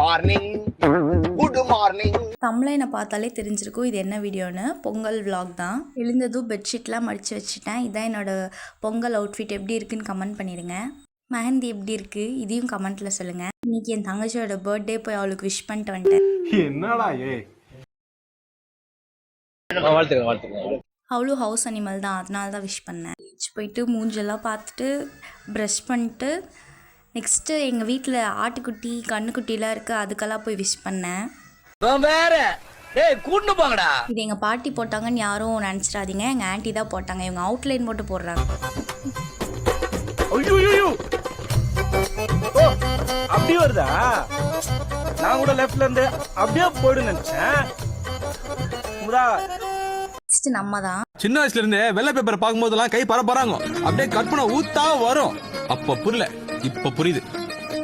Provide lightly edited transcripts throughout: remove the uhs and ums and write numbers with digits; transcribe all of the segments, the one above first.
Morning good morning. தம்ப்லைனை பார்த்தாலே தெரிஞ்சிருக்கும் இது என்ன வீடியோன்னு. பொங்கல் vlog தான். எழுந்ததும் பெட்ஷீட்லாம் மடித்து வச்சுட்டேன். இதான் என்னோடய பொங்கல் அவுட்ஃபிட். எப்படி இருக்குன்னு கமெண்ட் பண்ணிடுங்க. மெஹந்தி எப்படி இருக்குது இதையும் கமெண்ட்டில் சொல்லுங்கள். இன்றைக்கி என் தங்கச்சியோட பர்த்டே போய் அவளுக்கு விஷ் பண்ணிட்டு வந்துட்டேன். என்னடா அவளும் ஹவுஸ் அனிமல் தான், அதனால தான் விஷ் பண்ணேன். பீச் போயிட்டு மூஞ்செல்லாம் பார்த்துட்டு ப்ரஷ் பண்ணிட்டு நெக்ஸ்ட்டு எங்கள் வீட்டில் ஆட்டுக்குட்டி கண்ணுக்குட்டிலாம் இருக்குது, அதுக்கெல்லாம் போய் விஷ் பண்ணேன். இது எங்கள் பாட்டி போட்டாங்கன்னு யாரும் நினச்சிடாதீங்க, எங்கள் ஆன்ட்டி தான் போட்டாங்க. இவங்க அவுட்லைன் போட்டு போடுறாங்க. அப்படி வருதா? நான் கூட லெஃப்ட்ல இருந்து அப்படியே போயிடு நினைச்சேன். நம்ம தான் சின்ன வயசுல இருந்தே வெள்ளை பேப்பரை பார்க்கும் போதெல்லாம் கை பரப்பறாங்க, அப்படியே கற்பனை ஊத்தா வரும். அப்ப புரியல, இப்ப புரியுது.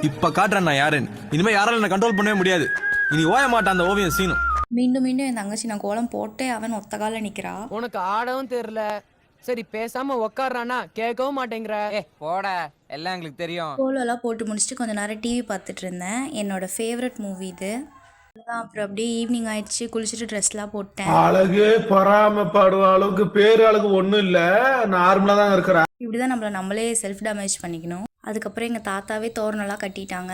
இப்ப காட்டுறேன் நான் யாருன்னு. இனிமே யாரால என்ன கண்ட்ரோல் பண்ணவே முடியாது. இனி ஓய மாட்டான் அந்த ஓவியம் சீனும். மீண்டும் மீண்டும் என் தங்கச்சி நான் கோலம் போட்டே அவன் ஒத்த கால நிக்கிறா. உனக்கு ஆடவும் தெரியல, சரி பேசாம உக்காடுறானா கேட்கவும் மாட்டேங்கிற. போட, எல்லாம் எங்களுக்கு தெரியும். கோலம் எல்லாம் போட்டு முடிச்சுட்டு கொஞ்ச நேரம் டிவி பார்த்துட்டு இருந்தேன். என்னோட ஃபேவரட் மூவி இது. அப்புறம் அப்படியே ஈவினிங் ஆயிடுச்சு, குளிச்சுட்டு ட்ரெஸ்லாம் போட்டேன். அழகு பொறாமப்படுற அளவுக்கு பேரு அழகு ஒண்ணும் இல்ல, நார்மலா தான் இருக்கிறா. இப்படிதான் நம்மளே செல்ஃப் டேமேஜ் பண்ணிக்கணும். அதுக்கப்புறம் எங்கள் தாத்தாவே தோரணெல்லாம் கட்டிட்டாங்க.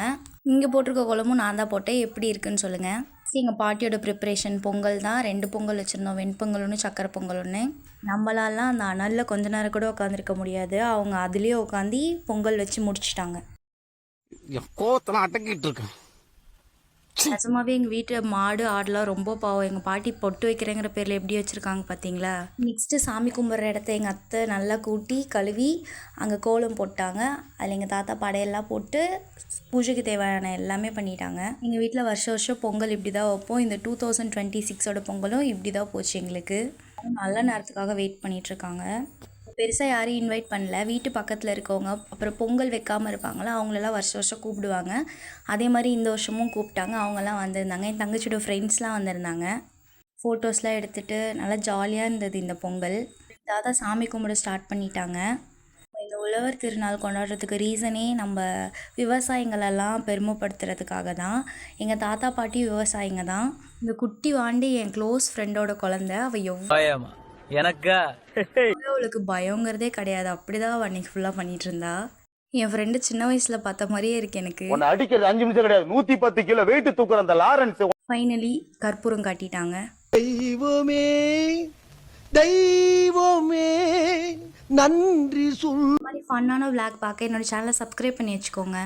இங்கே போட்டிருக்க குழம்பும் நான் தான் போட்டேன். எப்படி இருக்குன்னு சொல்லுங்கள். எங்கள் பாட்டியோட ப்ரிப்ரேஷன் பொங்கல் தான். 2 பொங்கல் வச்சுருந்தோம், வெண்பொங்கல் ஒன்று, சக்கரை பொங்கல் ஒன்று. நம்மளாலாம் அந்த அனலில் கொஞ்ச நேரம் கூட உட்காந்துருக்க முடியாது. அவங்க அதுலேயே உட்காந்து பொங்கல் வச்சு முடிச்சிட்டாங்க. கோத்தெல்லாம் அடக்கிட்டு இருக்கேன். நிஜமாவே எங்கள் வீட்டு மாடு ஆடெலாம் ரொம்ப பாவம். எங்கள் பாட்டி பொட்டு வைக்கிறேங்கிற பேரில் எப்படி வச்சுருக்காங்க பார்த்தீங்களா. நெக்ஸ்ட்டு சாமி கும்பிட்ற இடத்த எங்கள் அத்தை நல்லா கூட்டி கழுவி அங்கே கோலம் போட்டாங்க. அதில் எங்கள் தாத்தா படையெல்லாம் போட்டு பூஜைக்கு தேவையான எல்லாமே பண்ணிட்டாங்க. எங்கள் வீட்டில் வருஷம் பொங்கல் இப்படி தான் வைப்போம். இந்த 2026ஓட பொங்கலும் இப்படி தான் போச்சு எங்களுக்கு. நல்ல நேரத்துக்காக வெயிட் பண்ணிகிட்ருக்காங்க. பெருசாக யாரையும் இன்வைட் பண்ணல. வீட்டு பக்கத்தில் இருக்கவங்க, அப்புறம் பொங்கல் வைக்காமல் இருப்பாங்களா, அவங்களெல்லாம் வருஷம் கூப்பிடுவாங்க. அதே மாதிரி இந்த வருஷமும் கூப்பிட்டாங்க. அவங்கெல்லாம் வந்திருந்தாங்க. என் தங்கச்சியோட ஃப்ரெண்ட்ஸ்லாம் வந்திருந்தாங்க. ஃபோட்டோஸ்லாம் எடுத்துகிட்டு நல்லா ஜாலியாக இருந்தது இந்த பொங்கல். தாத்தா சாமி கும்பிட ஸ்டார்ட் பண்ணிட்டாங்க. இந்த உழவர் திருநாள் கொண்டாடுறதுக்கு ரீசனே நம்ம விவசாயிங்களெல்லாம் பெருமைப்படுத்துறதுக்காக தான். எங்கள் தாத்தா பாட்டி விவசாயிங்க தான். இந்த குட்டி வாண்டி என் க்ளோஸ் ஃப்ரெண்டோட குழந்தை. அவள் எனக்கா அவளுக்கு பயங்கிறதே கிடையாது. அப்படிதான் அவள் அன்னைக்கு ஃபுல்லாக பண்ணிட்டு இருந்தா. என் ஃப்ரெண்டு சின்ன வயசுல பார்த்த மாதிரியே இருக்கு எனக்கு. அடிக்கிறது 5 நிமிஷம் கிடையாது, 110 கிலோ வெயிட் தூக்குற அந்த லாரன்ஸ். ஃபைனலி கற்பூரம் காட்டிட்டாங்க. தெய்வமே தெய்வமே நன்றி சொல். இந்த மாதிரி ஃபன்னான vlog பார்க்க என்னோட சேனலை சப்ஸ்கிரைப் பண்ணி வச்சுக்கோங்க.